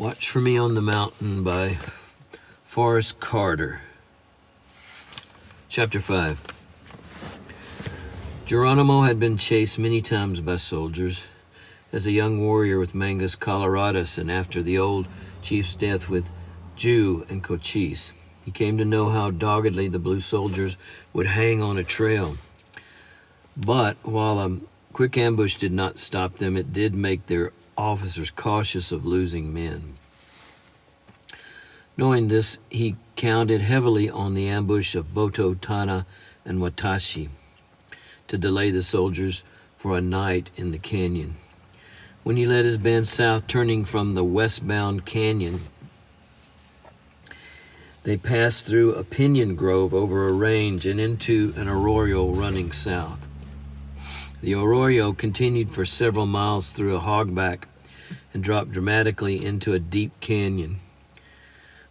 Watch for Me on the Mountain by Forrest Carter. Chapter 5. Geronimo had been chased many times by soldiers. As a young warrior with Mangus Coloradus and after the old chief's death with Jew and Cochise, he came to know how doggedly the blue soldiers would hang on a trail. But while a quick ambush did not stop them, it did make their officers cautious of losing men. Knowing this, he counted heavily on the ambush of Boto, Tana, and Watashi to delay the soldiers for a night in the canyon. When he led his band south, turning from the westbound canyon, they passed through a pinyon grove over a range and into an arroyo running south. The arroyo continued for several miles through a hogback and dropped dramatically into a deep canyon.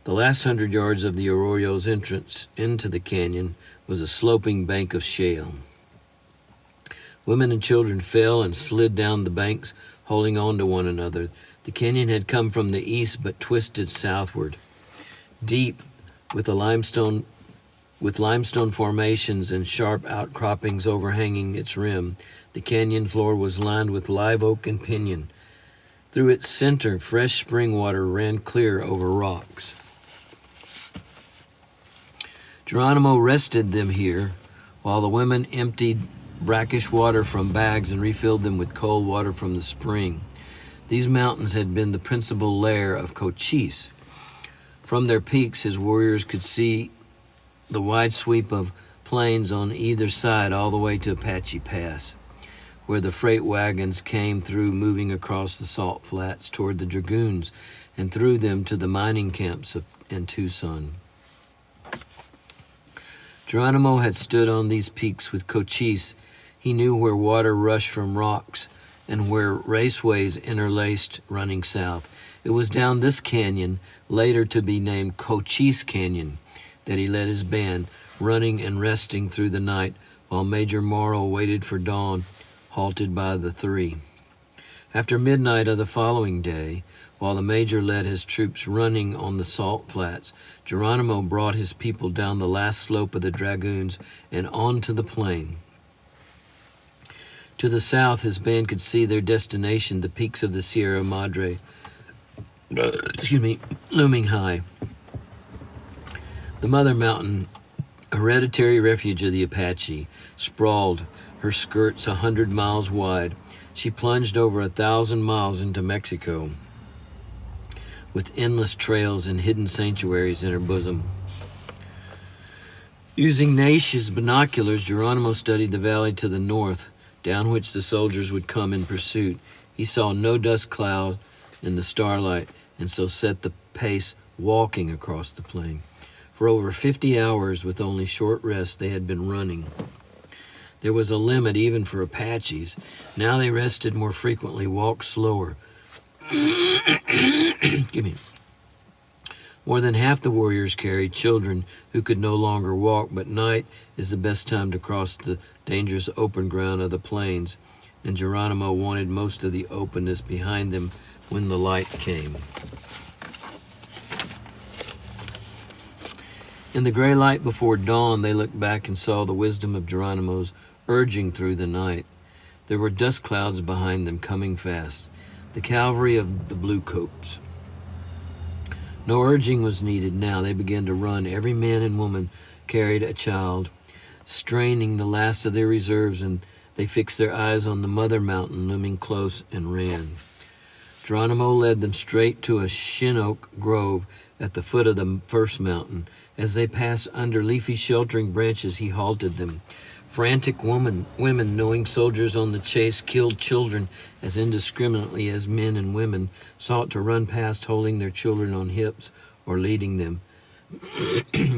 The last 100 yards of the arroyo's entrance into the canyon was a sloping bank of shale. Women and children fell and slid down the banks, holding on to one another. The canyon had come from the east but twisted southward. Deep, with limestone formations and sharp outcroppings overhanging its rim, the canyon floor was lined with live oak and pinyon. Through its center, fresh spring water ran clear over rocks. Geronimo rested them here, while the women emptied brackish water from bags and refilled them with cold water from the spring. These mountains had been the principal lair of Cochise. From their peaks, his warriors could see the wide sweep of plains on either side all the way to Apache Pass, where the freight wagons came through, moving across the salt flats toward the Dragoons and through them to the mining camps in Tucson. Geronimo had stood on these peaks with Cochise. He knew where water rushed from rocks and where raceways interlaced running south. It was down this canyon, later to be named Cochise Canyon, that he led his band, running and resting through the night while Major Morrow waited for dawn, halted by the three. After midnight of the following day, while the major led his troops running on the salt flats, Geronimo brought his people down the last slope of the Dragoons and onto the plain. To the south, his band could see their destination, the peaks of the Sierra Madre, looming high. The Mother Mountain, hereditary refuge of the Apache, sprawled, her skirts 100 miles wide. She plunged over 1,000 miles into Mexico, with endless trails and hidden sanctuaries in her bosom. Using Naish's binoculars, Geronimo studied the valley to the north, down which the soldiers would come in pursuit. He saw no dust cloud in the starlight, and so set the pace walking across the plain. For over 50 hours, with only short rests, they had been running. There was a limit even for Apaches. Now they rested more frequently, walked slower. More than half the warriors carried children who could no longer walk, but night is the best time to cross the dangerous open ground of the plains, and Geronimo wanted most of the openness behind them when the light came. In the gray light before dawn, they looked back and saw the wisdom of Geronimo's urging through the night. There were dust clouds behind them, coming fast, the cavalry of the bluecoats. No urging was needed now. They began to run. Every man and woman carried a child, straining the last of their reserves, and they fixed their eyes on the Mother Mountain looming close and ran. Geronimo led them straight to a shin-oak grove at the foot of the first mountain. As they passed under leafy sheltering branches, he halted them. Frantic women, knowing soldiers on the chase killed children as indiscriminately as men and women, sought to run past holding their children on hips or leading them.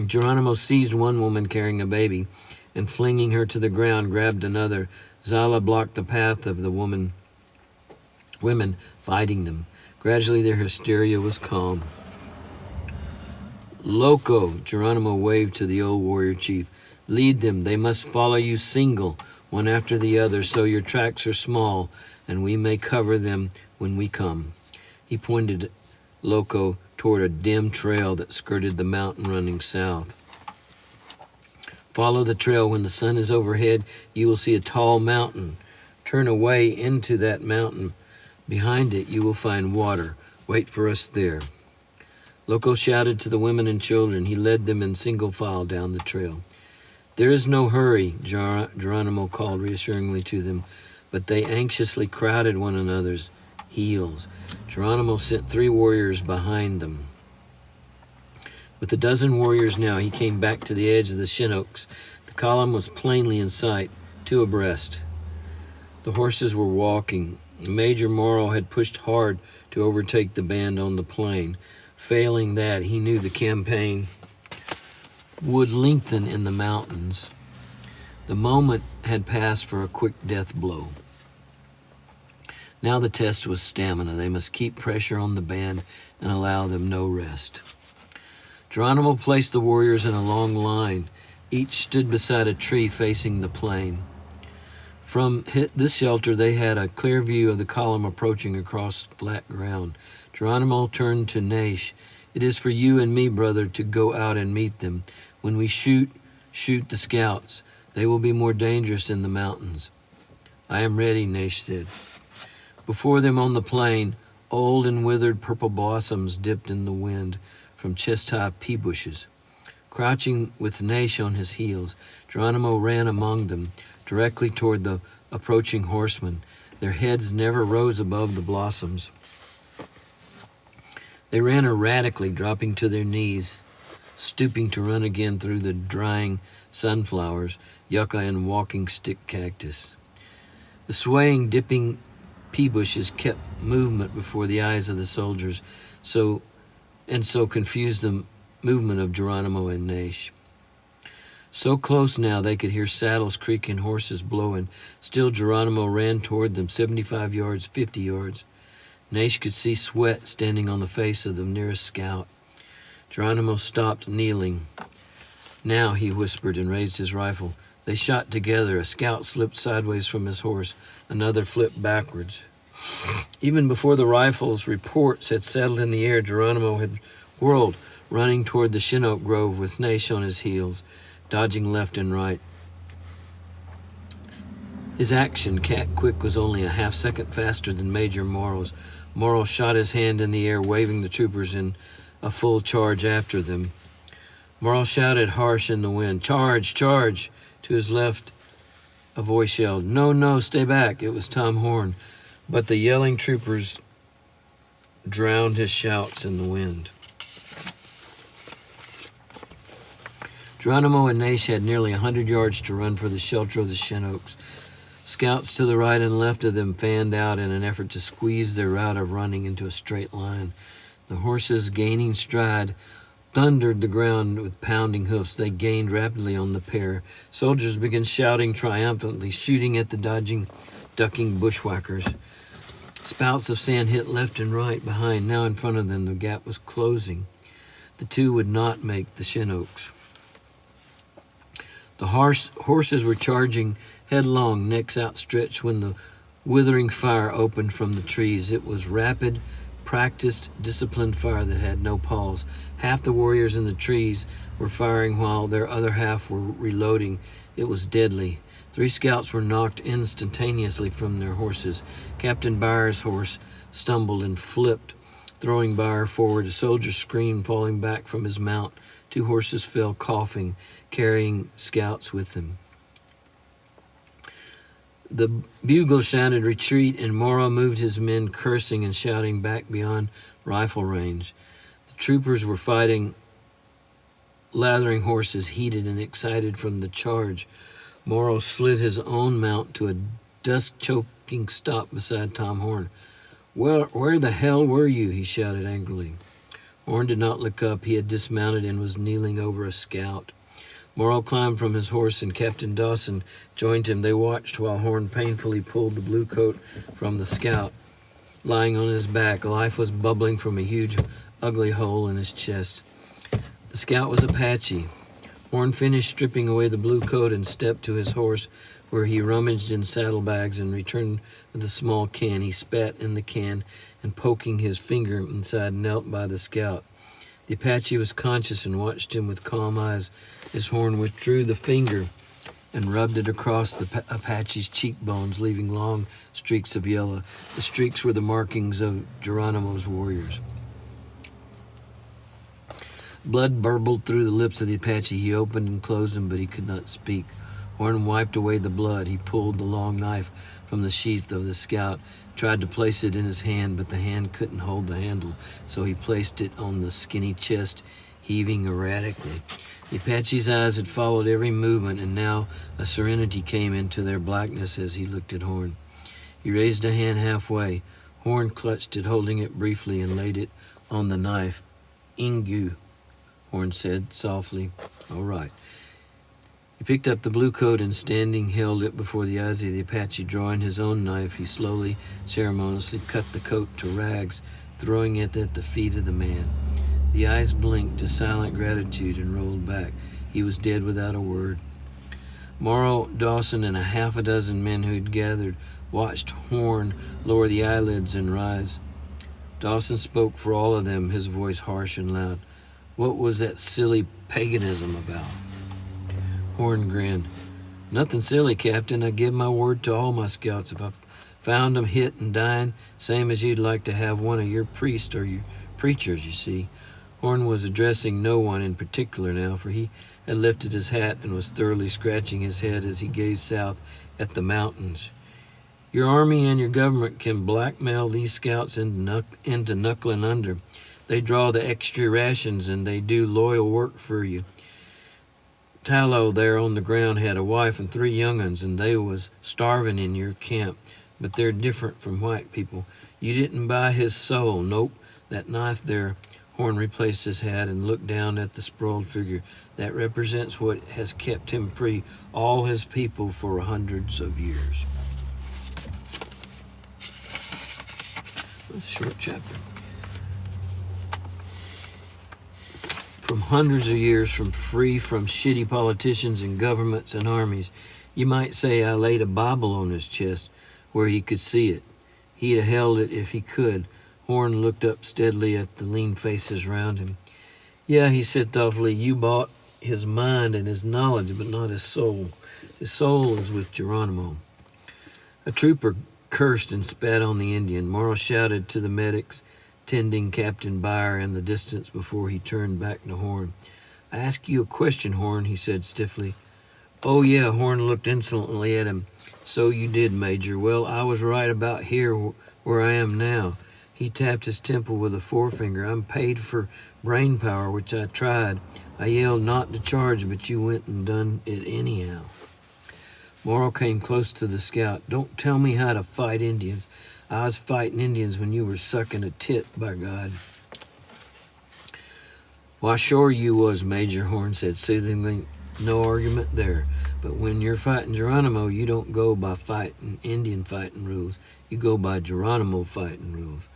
Geronimo seized one woman carrying a baby and, flinging her to the ground, grabbed another. Zala blocked the path of the women fighting them. Gradually their hysteria was calm. Loco, Geronimo waved to the old warrior chief. Lead them. They must follow you single, one after the other, so your tracks are small, and we may cover them when we come. He pointed Loco toward a dim trail that skirted the mountain running south. Follow the trail. When the sun is overhead, you will see a tall mountain. Turn away into that mountain. Behind it, you will find water. Wait for us there. Loco shouted to the women and children. He led them in single file down the trail. There is no hurry, Geronimo called reassuringly to them, but they anxiously crowded one another's heels. Geronimo sent 3 warriors behind them. With a dozen warriors now, he came back to the edge of the shin oaks. The column was plainly in sight, 2 abreast. The horses were walking. Major Morrow had pushed hard to overtake the band on the plain. Failing that, he knew the campaign would lengthen in the mountains. The moment had passed for a quick death blow. Now the test was stamina. They must keep pressure on the band and allow them no rest. Geronimo placed the warriors in a long line. Each stood beside a tree facing the plain. From this shelter, they had a clear view of the column approaching across flat ground. Geronimo turned to Naish. It is for you and me, brother, to go out and meet them. When we shoot the scouts. They will be more dangerous in the mountains. I am ready, Naish said. Before them on the plain, old and withered purple blossoms dipped in the wind from chest-high pea bushes. Crouching with Naish on his heels, Geronimo ran among them, directly toward the approaching horsemen. Their heads never rose above the blossoms. They ran erratically, dropping to their knees, stooping to run again through the drying sunflowers, yucca, and walking stick cactus. The swaying, dipping pea bushes kept movement before the eyes of the soldiers, so confused the movement of Geronimo and Naish. So close now they could hear saddles creaking, horses blowing. Still Geronimo ran toward them, 75 yards, 50 yards. Naish could see sweat standing on the face of the nearest scout. Geronimo stopped, kneeling. Now, he whispered and raised his rifle. They shot together. A scout slipped sideways from his horse. Another flipped backwards. Even before the rifle's reports had settled in the air, Geronimo had whirled, running toward the shin oak grove with Naish on his heels, dodging left and right. His action, cat quick, was only a half-second faster than Major Morrow's. Morrow shot his hand in the air, waving the troopers in a full charge after them. Morrow shouted harsh in the wind, "Charge, charge!" To his left, a voice yelled, "No, no, stay back." It was Tom Horn, but the yelling troopers drowned his shouts in the wind. Geronimo and Naish had nearly 100 yards to run for the shelter of the shin oaks. Scouts to the right and left of them fanned out in an effort to squeeze their route of running into a straight line. The horses, gaining stride, thundered the ground with pounding hoofs. They gained rapidly on the pair. Soldiers began shouting triumphantly, shooting at the dodging, ducking bushwhackers. Spouts of sand hit left and right behind. Now in front of them, the gap was closing. The 2 would not make the shin oaks. The horses were charging headlong, necks outstretched, when the withering fire opened from the trees. It was rapid, practiced, disciplined fire that had no pause. Half the warriors in the trees were firing while their other half were reloading. It was deadly. 3 scouts were knocked instantaneously from their horses. Captain Byer's horse stumbled and flipped, throwing Byer forward. A soldier screamed, falling back from his mount. 2 horses fell, coughing, carrying scouts with them. The bugle sounded retreat, and Morrow moved his men, cursing and shouting, back beyond rifle range. The troopers were fighting lathering horses, heated and excited from the charge. Morrow slid his own mount to a dust-choking stop beside Tom Horn. "Well, where the hell were you?" he shouted angrily. Horn did not look up. He had dismounted and was kneeling over a scout. Morrow climbed from his horse, and Captain Dawson joined him. They watched while Horn painfully pulled the blue coat from the scout. Lying on his back, life was bubbling from a huge, ugly hole in his chest. The scout was Apache. Horn finished stripping away the blue coat and stepped to his horse, where he rummaged in saddlebags and returned with a small can. He spat in the can and poking his finger inside, knelt by the scout. The Apache was conscious and watched him with calm eyes as Horn withdrew the finger and rubbed it across the Apache's cheekbones, leaving long streaks of yellow. The streaks were the markings of Geronimo's warriors. Blood burbled through the lips of the Apache. He opened and closed them, but he could not speak. Horn wiped away the blood. He pulled the long knife from the sheath of the scout, tried to place it in his hand, but the hand couldn't hold the handle, so he placed it on the skinny chest, heaving erratically. The Apache's eyes had followed every movement, and now a serenity came into their blackness as he looked at Horn. He raised a hand halfway. Horn clutched it, holding it briefly, and laid it on the knife. "Ingu," Horn said softly. "All right." He picked up the blue coat and, standing, held it before the eyes of the Apache. Drawing his own knife, he slowly, ceremoniously cut the coat to rags, throwing it at the feet of the man. The eyes blinked a silent gratitude and rolled back. He was dead without a word. Morrow, Dawson, and a half a dozen men who had gathered watched Horn lower the eyelids and rise. Dawson spoke for all of them, his voice harsh and loud. "What was that silly paganism about?" Horn grinned. "Nothing silly, Captain. I give my word to all my scouts. If I found 'em hit and dying, same as you'd like to have one of your priests or your preachers, you see." Horn was addressing no one in particular now, for he had lifted his hat and was thoroughly scratching his head as he gazed south at the mountains. "Your army and your government can blackmail these scouts into knuckling under. They draw the extra rations and they do loyal work for you. Tallow there on the ground had a wife and 3 young'uns, and they was starving in your camp. But they're different from white people. You didn't buy his soul. Nope. That knife there." Horn replaced his hat and looked down at the sprawled figure. "That represents what has kept him free, all his people, for hundreds of years." That's a short chapter. From hundreds of years, free from shitty politicians and governments and armies. You might say I laid a Bible on his chest where he could see it. He'd have held it if he could. Horn looked up steadily at the lean faces round him. "Yeah," he said thoughtfully, "you bought his mind and his knowledge, but not his soul. His soul is with Geronimo." A trooper cursed and spat on the Indian. Morrow shouted to the medics, tending Captain Beyer in the distance before he turned back to Horn. "I ask you a question, Horn," he said stiffly. "Oh, yeah," Horn looked insolently at him. "So you did, Major. Well, I was right about here where I am now." He tapped his temple with a forefinger. "I'm paid for brain power, which I tried. I yelled not to charge, but you went and done it anyhow." Morrow came close to the scout. "Don't tell me how to fight Indians. I was fighting Indians when you were sucking a tit, by God." "Why, sure you was, Major," Horn said soothingly. "No argument there. But when you're fighting Geronimo, you don't go by Indian fighting rules. You go by Geronimo fighting rules.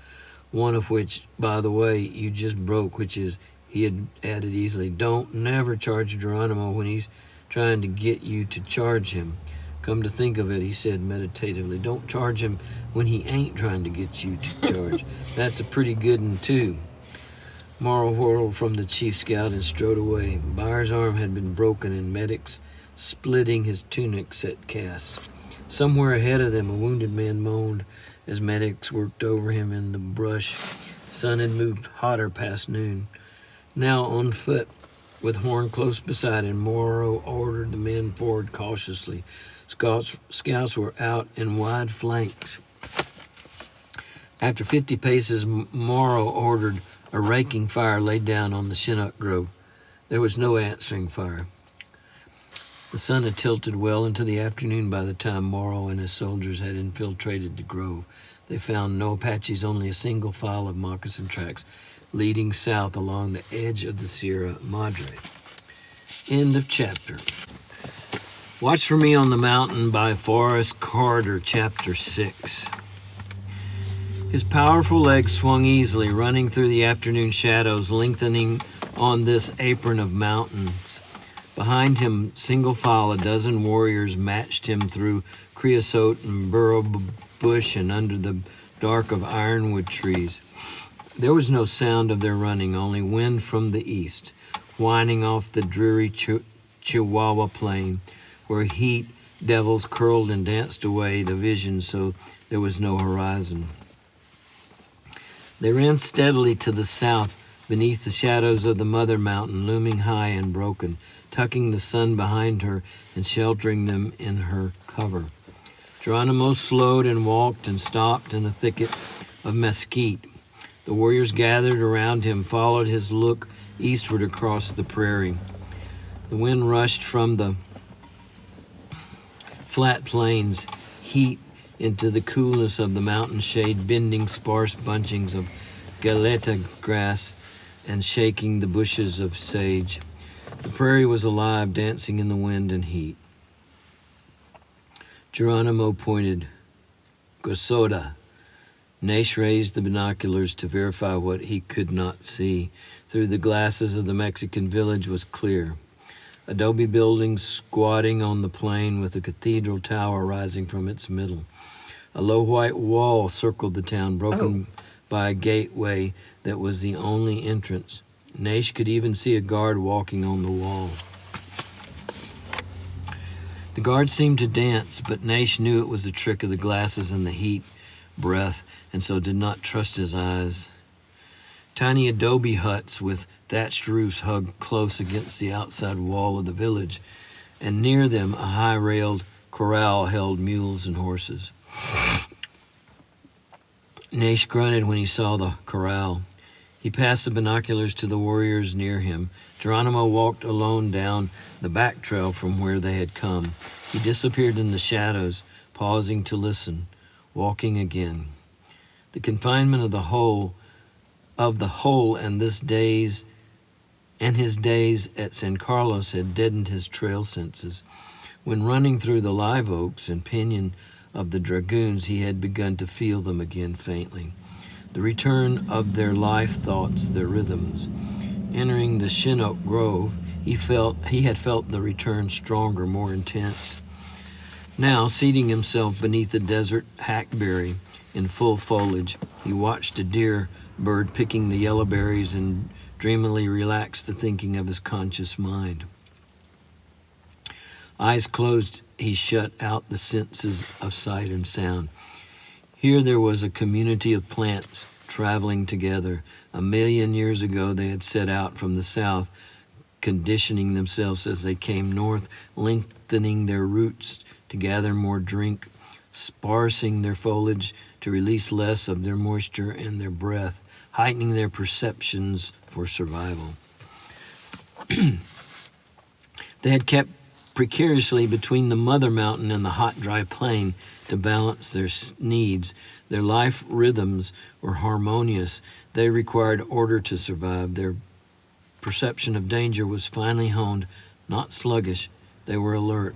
One of which, by the way, you just broke, which is," he had added easily, "don't never charge Geronimo when he's trying to get you to charge him. Come to think of it," he said meditatively, "don't charge him when he ain't trying to get you to charge. That's a pretty good one, too." Morrow whirled from the chief scout and strode away. Byer's arm had been broken, and medics splitting his tunic set casts. Somewhere ahead of them, a wounded man moaned as medics worked over him in the brush. The sun had moved hotter past noon. Now on foot, with Horn close beside him, Morrow ordered the men forward cautiously. Scouts were out in wide flanks. After 50 paces, Morrow ordered a raking fire laid down on the Chinook grove. There was no answering fire. The sun had tilted well into the afternoon by the time Morrow and his soldiers had infiltrated the grove. They found no Apaches, only a single file of moccasin tracks leading south along the edge of the Sierra Madre. End of chapter. Watch for Me on the Mountain by Forrest Carter, Chapter 6. His powerful legs swung easily, running through the afternoon shadows, lengthening on this apron of mountains. Behind him, single file, a dozen warriors matched him through creosote and burro bush and under the dark of ironwood trees. There was no sound of their running, only wind from the east, whining off the dreary Chihuahua plain, where heat devils curled and danced away the vision so there was no horizon. They ran steadily to the south, beneath the shadows of the mother mountain looming high and broken, tucking the sun behind her and sheltering them in her cover. Geronimo slowed and walked and stopped in a thicket of mesquite. The warriors gathered around him, followed his look eastward across the prairie. The wind rushed from the flat plains, heat into the coolness of the mountain shade, bending sparse bunchings of galeta grass and shaking the bushes of sage. The prairie was alive, dancing in the wind and heat. Geronimo pointed. Gosoda. Naish raised the binoculars to verify what he could not see. Through the glasses of the Mexican village was clear. Adobe buildings squatting on the plain with a cathedral tower rising from its middle. A low white wall circled the town, broken by a gateway that was the only entrance. Naish could even see a guard walking on the wall. The guard seemed to dance, but Naish knew it was a trick of the glasses and the heat breath, and so did not trust his eyes. Tiny adobe huts with thatched roofs hugged close against the outside wall of the village, and near them a high-railed corral held mules and horses. Naish grunted when he saw the corral. He passed the binoculars to the warriors near him. Geronimo walked alone down the back trail from where they had come. He disappeared in the shadows, pausing to listen, walking again. The confinement of the hole and his days at San Carlos had deadened his trail senses. When running through the live oaks and pinyon of the dragoons, he had begun to feel them again faintly. The return of their life thoughts, their rhythms. Entering the Chinook Grove, he had felt the return stronger, more intense. Now, seating himself beneath the desert hackberry in full foliage, he watched a deer bird picking the yellow berries and dreamily relaxed the thinking of his conscious mind. Eyes closed, he shut out the senses of sight and sound. Here there was a community of plants traveling together. 1,000,000 years ago they had set out from the south, conditioning themselves as they came north, lengthening their roots to gather more drink, sparsing their foliage to release less of their moisture and their breath, heightening their perceptions for survival. They had kept precariously between the mother mountain and the hot, dry plain to balance their needs. Their life rhythms were harmonious. They required order to survive. Their perception of danger was finely honed, not sluggish. They were alert.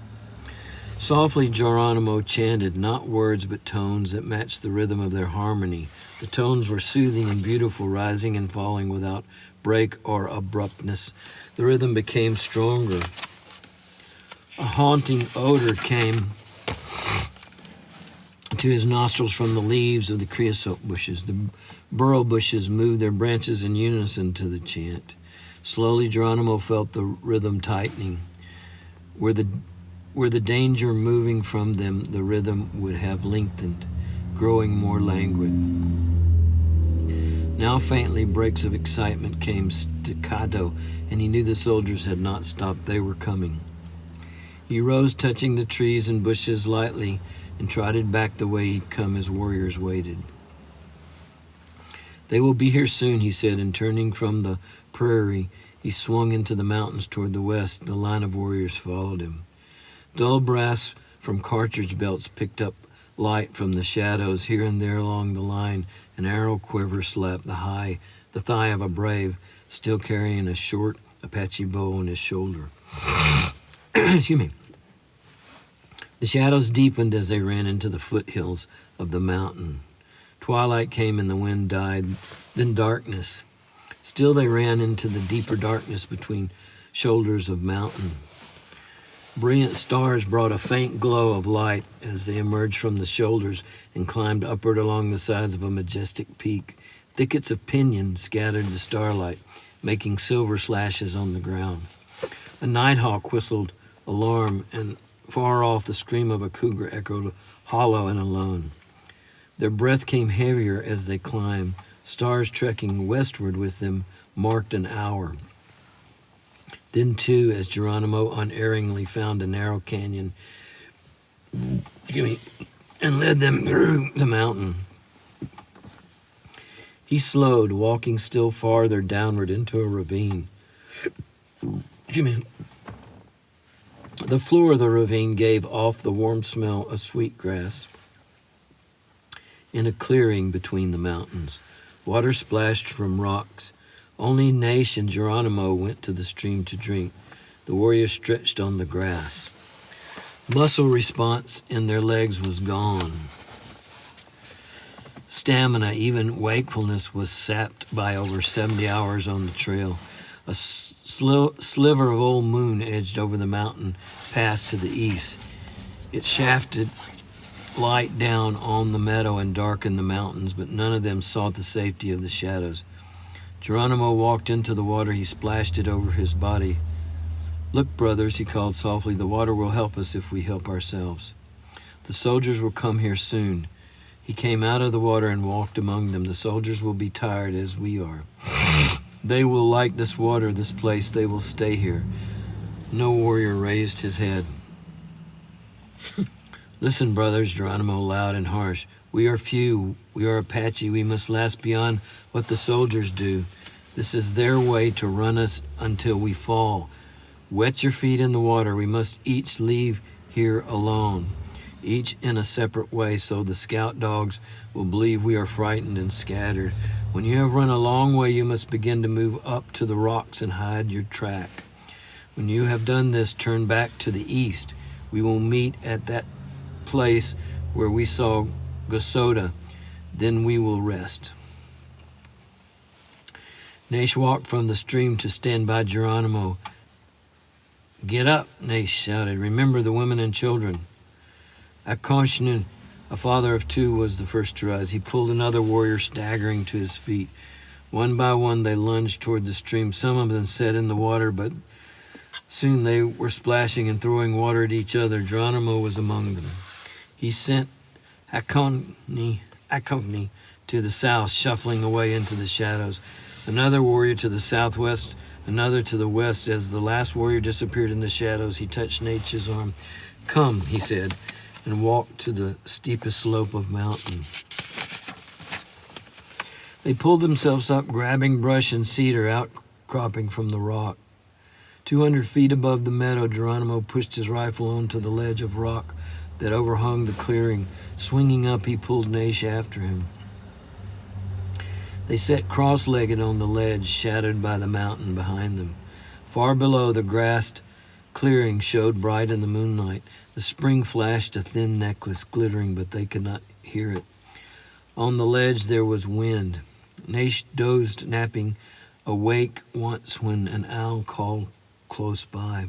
Softly, Geronimo chanted, not words but tones that matched the rhythm of their harmony. The tones were soothing and beautiful, rising and falling without break or abruptness. The rhythm became stronger. A haunting odor came to his nostrils from the leaves of the creosote bushes. The burl bushes moved their branches in unison to the chant. Slowly, Geronimo felt the rhythm tightening. Were the danger moving from them, the rhythm would have lengthened, growing more languid. Now faintly, breaks of excitement came staccato, and he knew the soldiers had not stopped. They were coming. He rose, touching the trees and bushes lightly, and trotted back the way he'd come as warriors waited. They will be here soon, he said, and turning from the prairie, he swung into the mountains toward the west. The line of warriors followed him. Dull brass from cartridge belts picked up light from the shadows. Here and there along the line, an arrow quiver slapped the thigh of a brave, still carrying a short Apache bow on his shoulder. Excuse me. The shadows deepened as they ran into the foothills of the mountain. Twilight came and the wind died, then darkness. Still they ran into the deeper darkness between shoulders of mountain. Brilliant stars brought a faint glow of light as they emerged from the shoulders and climbed upward along the sides of a majestic peak. Thickets of pinyon scattered the starlight, making silver slashes on the ground. A nighthawk whistled alarm, and far off the scream of a cougar echoed hollow and alone. Their breath came heavier as they climbed. Stars trekking westward with them marked an hour. Then, too, as Geronimo unerringly found a narrow canyon, and led them through the mountain, he slowed, walking still farther downward into a ravine. The floor of the ravine gave off the warm smell of sweet grass. In a clearing between the mountains, water splashed from rocks. Only Naish and Geronimo went to the stream to drink. The warriors stretched on the grass. Muscle response in their legs was gone. Stamina, even wakefulness, was sapped by over 70 hours on the trail. A sliver of old moon edged over the mountain pass to the east. It shafted light down on the meadow and darkened the mountains, but none of them sought the safety of the shadows. Geronimo walked into the water. He splashed it over his body. "Look, brothers," he called softly, "the water will help us if we help ourselves. The soldiers will come here soon." He came out of the water and walked among them. "The soldiers will be tired as we are. They will like this water, this place. They will stay here." No warrior raised his head. "Listen, brothers," Geronimo, loud and harsh. "We are few. We are Apache. We must last beyond what the soldiers do. This is their way to run us until we fall. Wet your feet in the water. We must each leave here alone, each in a separate way, so the scout dogs will believe we are frightened and scattered. When you have run a long way, you must begin to move up to the rocks and hide your track. When you have done this, turn back to the east. We will meet at that place where we saw Gosoda. Then we will rest." Naish walked from the stream to stand by Geronimo. "Get up," Naish shouted. "Remember the women and children." Akonshnu, a father of two, was the first to rise. He pulled another warrior staggering to his feet. One by one they lunged toward the stream. Some of them sat in the water, but soon they were splashing and throwing water at each other. Geronimo was among them. He sent Akoni to the south, shuffling away into the shadows. Another warrior to the southwest, another to the west. As the last warrior disappeared in the shadows, he touched Naish's arm. "Come," he said, and walked to the steepest slope of mountain. They pulled themselves up, grabbing brush and cedar outcropping from the rock. 200 feet above the meadow, Geronimo pushed his rifle onto the ledge of rock that overhung the clearing. Swinging up, he pulled Naish after him. They sat cross-legged on the ledge, shadowed by the mountain behind them. Far below, the grassed clearing showed bright in the moonlight. The spring flashed a thin necklace, glittering, but they could not hear it. On the ledge there was wind. Naish dozed, napping, awake once when an owl called close by.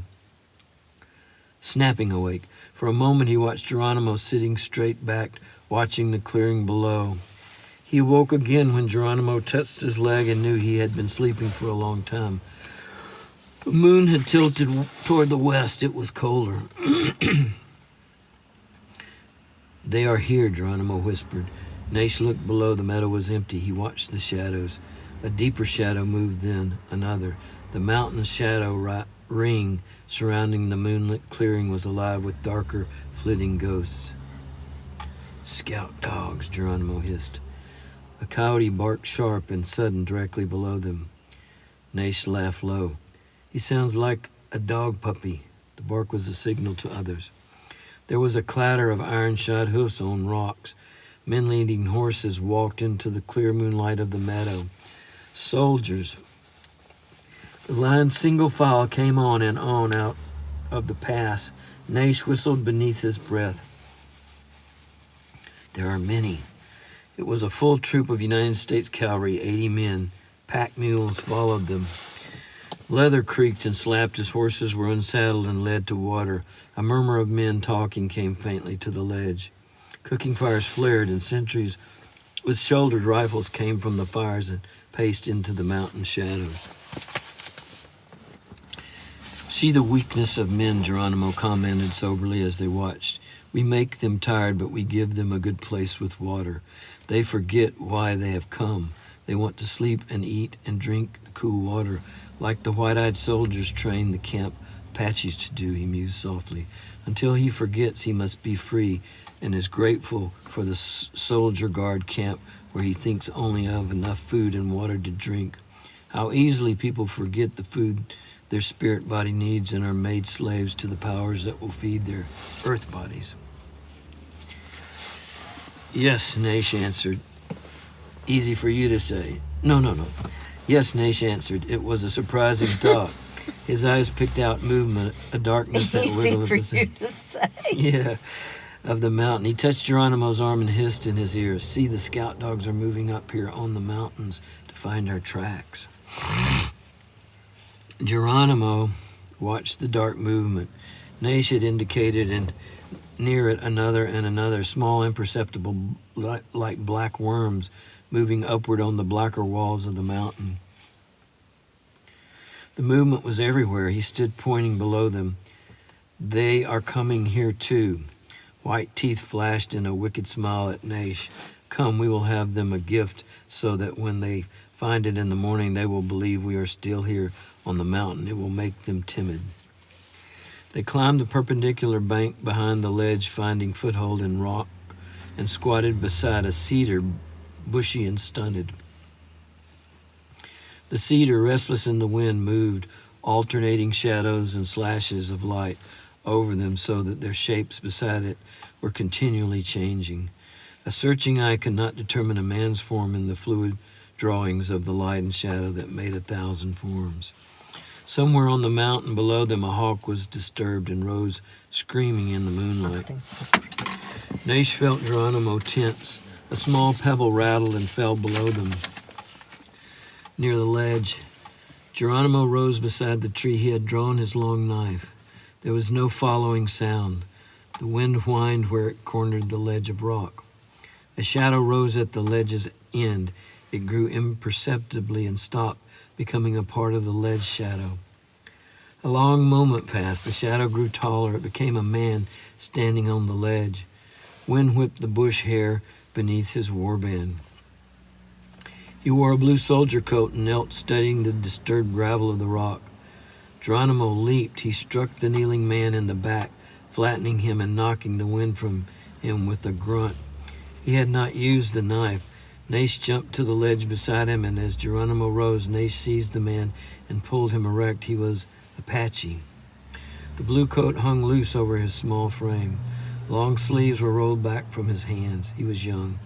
Snapping awake. For a moment he watched Geronimo sitting straight-backed, watching the clearing below. He awoke again when Geronimo touched his leg and knew he had been sleeping for a long time. The moon had tilted toward the west. It was colder. "They are here," Geronimo whispered. Naish looked below. The meadow was empty. He watched the shadows. A deeper shadow moved, then another. The mountain shadow ring surrounding the moonlit clearing was alive with darker, flitting ghosts. "Scout dogs," Geronimo hissed. A coyote barked sharp and sudden directly below them. Naish laughed low. "He sounds like a dog puppy." The bark was a signal to others. There was a clatter of iron-shod hoofs on rocks. Men leading horses walked into the clear moonlight of the meadow. Soldiers. The line single file came on and on out of the pass. Naish whistled beneath his breath. "There are many." It was a full troop of United States cavalry, 80 men. Pack mules followed them. Leather creaked and slapped as horses were unsaddled and led to water. A murmur of men talking came faintly to the ledge. Cooking fires flared, and sentries with shouldered rifles came from the fires and paced into the mountain shadows. See the weakness of men, Geronimo commented soberly as they watched. We make them tired, but we give them a good place with water. They forget why they have come. They want to sleep and eat and drink the cool water, like the white-eyed soldiers train the camp Apaches to do, he mused softly. Until he forgets he must be free and is grateful for the soldier guard camp where he thinks only of enough food and water to drink. How easily people forget the food their spirit body needs and are made slaves to the powers that will feed their earth bodies. Yes, Naish answered. Easy for you to say. No. Yes, Naish answered. It was a surprising thought. His eyes picked out movement, a darkness that wiggled at the Easy for you to say. Yeah, of the mountain. He touched Geronimo's arm and hissed in his ear, "See, the scout dogs are moving up here on the mountains to find our tracks." Geronimo watched the dark movement. Naish had indicated, and near it another, small, imperceptible, like black worms, moving upward on the blacker walls of the mountain. The movement was everywhere. He stood pointing below them. They are coming here too. White teeth flashed in a wicked smile at Naish. Come, we will have them a gift so that when they find it in the morning, they will believe we are still here on the mountain. It will make them timid. They climbed the perpendicular bank behind the ledge, finding foothold in rock, and squatted beside a cedar, bushy and stunted. The cedar, restless in the wind, moved, alternating shadows and slashes of light over them so that their shapes beside it were continually changing. A searching eye could not determine a man's form in the fluid drawings of the light and shadow that made 1,000 forms. Somewhere on the mountain below them, a hawk was disturbed and rose screaming in the moonlight. Naish felt Geronimo tense. A small pebble rattled and fell below them. Near the ledge, Geronimo rose beside the tree. He had drawn his long knife. There was no following sound. The wind whined where it cornered the ledge of rock. A shadow rose at the ledge's end. It grew imperceptibly and stopped, becoming a part of the ledge shadow. A long moment passed. The shadow grew taller. It became a man standing on the ledge. Wind whipped the bush hair beneath his warband. He wore a blue soldier coat and knelt, studying the disturbed gravel of the rock. Geronimo leaped. He struck the kneeling man in the back, flattening him and knocking the wind from him with a grunt. He had not used the knife. Naish jumped to the ledge beside him, and as Geronimo rose, Naish seized the man and pulled him erect. He was Apache. The blue coat hung loose over his small frame. Long sleeves were rolled back from his hands. He was young.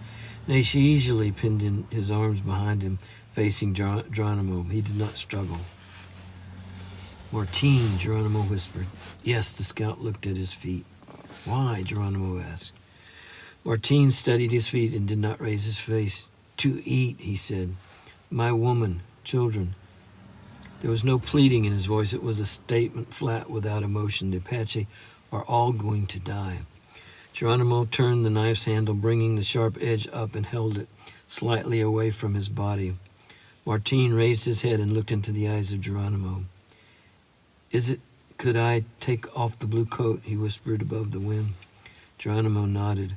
Naish easily pinned in his arms behind him, facing Geronimo. He did not struggle. "Martine," Geronimo whispered. Yes, the scout looked at his feet. "Why?" Geronimo asked. Martine studied his feet and did not raise his face. "To eat," he said. "My woman, children." There was no pleading in his voice. It was a statement flat without emotion. The Apache are all going to die. Geronimo turned the knife's handle, bringing the sharp edge up, and held it slightly away from his body. Martine raised his head and looked into the eyes of Geronimo. Could I take off the blue coat?" he whispered above the wind. Geronimo nodded.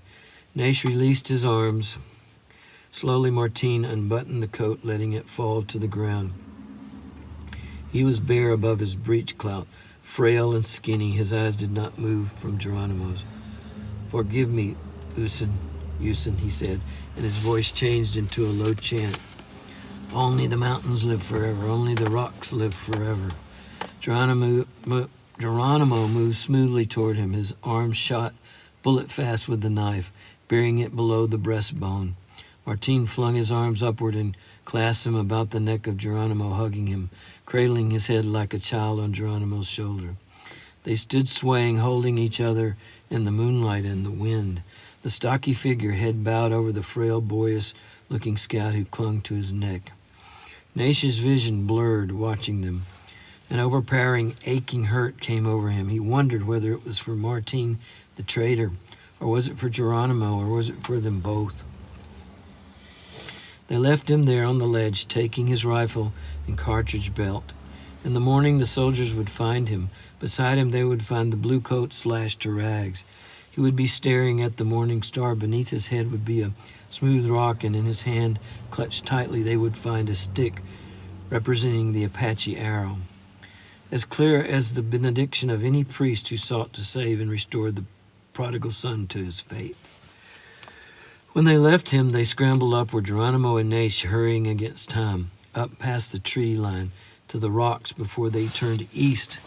Naish released his arms. Slowly, Martine unbuttoned the coat, letting it fall to the ground. He was bare above his breechclout, frail and skinny. His eyes did not move from Geronimo's. "Forgive me, Usen," he said, and his voice changed into a low chant. "Only the mountains live forever. Only the rocks live forever." Geronimo moved smoothly toward him. His arm shot bullet fast with the knife, burying it below the breastbone. Martine flung his arms upward and clasped him about the neck of Geronimo, hugging him, cradling his head like a child on Geronimo's shoulder. They stood swaying, holding each other in the moonlight and the wind. The stocky figure, head bowed over the frail, boyish-looking scout who clung to his neck. Naish's vision blurred, watching them. An overpowering, aching hurt came over him. He wondered whether it was for Martin, the traitor, or was it for Geronimo, or was it for them both? They left him there on the ledge, taking his rifle and cartridge belt. In the morning, the soldiers would find him. Beside him, they would find the blue coat slashed to rags. He would be staring at the morning star. Beneath his head would be a smooth rock, and in his hand, clutched tightly, they would find a stick representing the Apache arrow. As clear as the benediction of any priest who sought to save and restore the prodigal son to his faith. When they left him, they scrambled upward, Geronimo and Nash hurrying against time, up past the tree line to the rocks before they turned east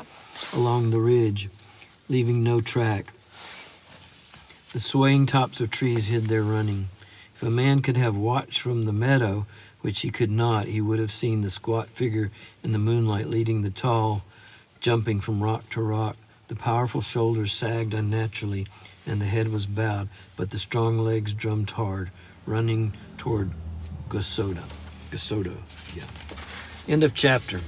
along the ridge, leaving no track. The swaying tops of trees hid their running. If a man could have watched from the meadow, which he could not, he would have seen the squat figure in the moonlight leading the tall, jumping from rock to rock. The powerful shoulders sagged unnaturally, and the head was bowed, but the strong legs drummed hard, running toward Gosoda. Yeah. End of chapter.